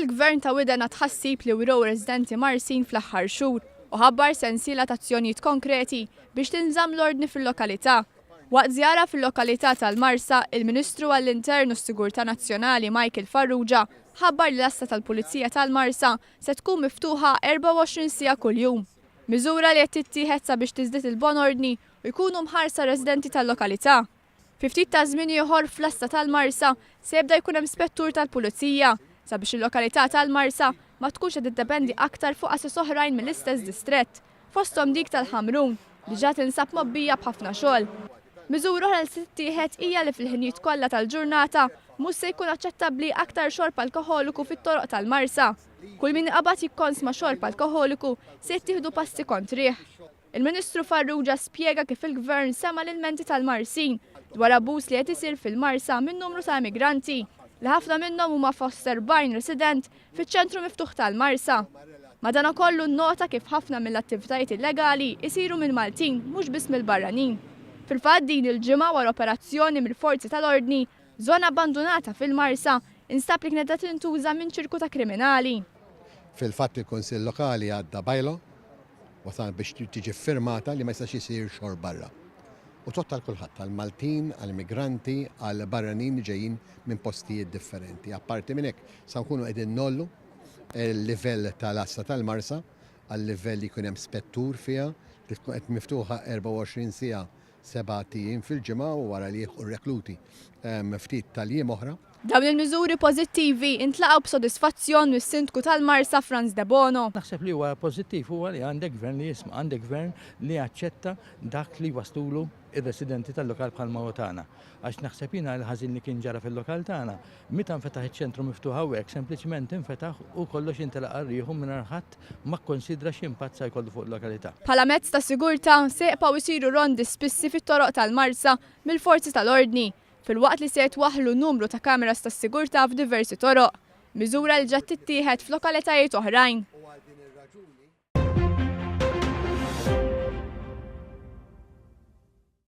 Il-Gvern ta' Widena tħassib li wrew residenti Marsin fl-aħħar xhur u ħabbar sensiela ta' azzjonijiet konkreti biex tinżamm l-ordni fil-lokalità. Waqt żjara fil-lokalità tal-Marsa, il-Ministru għall-Intern u s-Sigurtà Nazzjonali Michael Farrugia ħabbar li l-asta tal-Pulizija tal-Marsa se tkun miftuħa 24 siegħa kuljum. Miżura li qed tittieħed sabiex tiżdied il-bon ordni u jkunu mħarsa residenti tal-lokalità. Fi ftit ta' żmien ieħor fl-asta tal-Marsa se jibda jkun hemm spettur tal-Pulizija sabiex il-lokalità tal-Marsa ma tkunx qed tiddependi aktar fuq assess oħrajn mill-istess distrett, fosthom dik tal-Ħamrun li ġa tinsab mobbija b'ħafna xogħol. Miżura oħra li se tittieħed hija li fil-ħinijiet kollha tal-ġurnata mhux se jkun aċċettabbli aktar xorb alkoħoliku fit-toroq tal-Marsa. Kull min iqabad jikkonsma xorb alkoħoliku se jittieħdu passi kontrih. Il-Ministru Farrugia spjega kif il-Gvern sema l-ilmenti tal-Marsin dwar abbuż li qed isir fil-Marsa minn numru ta' immigranti li ħafna minnhom huma fost 40 resident fiċ-ċentru miftuħ tal-Marsa. Madankollu nnota kif ħafna mill-attivitajiet illegali isiru minn Maltin mhux biss mill-barranin. Fil-fatt din il-ġimgħa wara operazzjoni mill-forzi tal-ordni, żona abbandonata fil-Marsa instab li kienet tintuża minn ċirku ta' kriminali. Fil-fatt il-Kunsill Lokali għadda bajlo wasal biex tiġi firmata li ma jistax isir xogħol barra. U tottal kulħadd għall-Maltin, għall-immigranti, għall-barranin ġejjin minn postijiet differenti. Apparti minn hekk sa nkunu qegħdin nollu il-livell tal-asta tal-Marsa għal-livell li jkun hemm spettur fiha li tkun qed miftuħa 24 siegħa 7 tiem fil-ġimgħa u wara li jieħu rekluti ftit tal-jiem oħra. Dawn il-miżuri pożittivi intlaqgħu b'sodisfazzjon mis-Sindku tal-Marsa Franz De Bono. Naħseb li huwa pożittiv huwa li għandek gvern li jisma' għandek gvern li jaċċetta dak li waslu ir-residenti tal-lokal bħalma hu tagħna. Għax naħseb jiena l-ħażin li kien ġara fil-lokal tagħna, meta nfetaħ iċ-ċentru miftuħ hawnhekk sempliċement infetaħ u kollox intelaqa rieħu mingħajr ħadd ma kkonsidra x'impatt se jkollu fuq il-lokalità. Bħala mezz ta' sigurtà se jibqgħu jsiru rondi spissi fit-toroq tal-Marsa mill-forzi tal-ordni fil-waqt li se jitwaħħlu numru ta' kameras tas-sigurtà f'diversi toroq, miżura li ġiet tittieħed f'lokalitajiet oħrajn.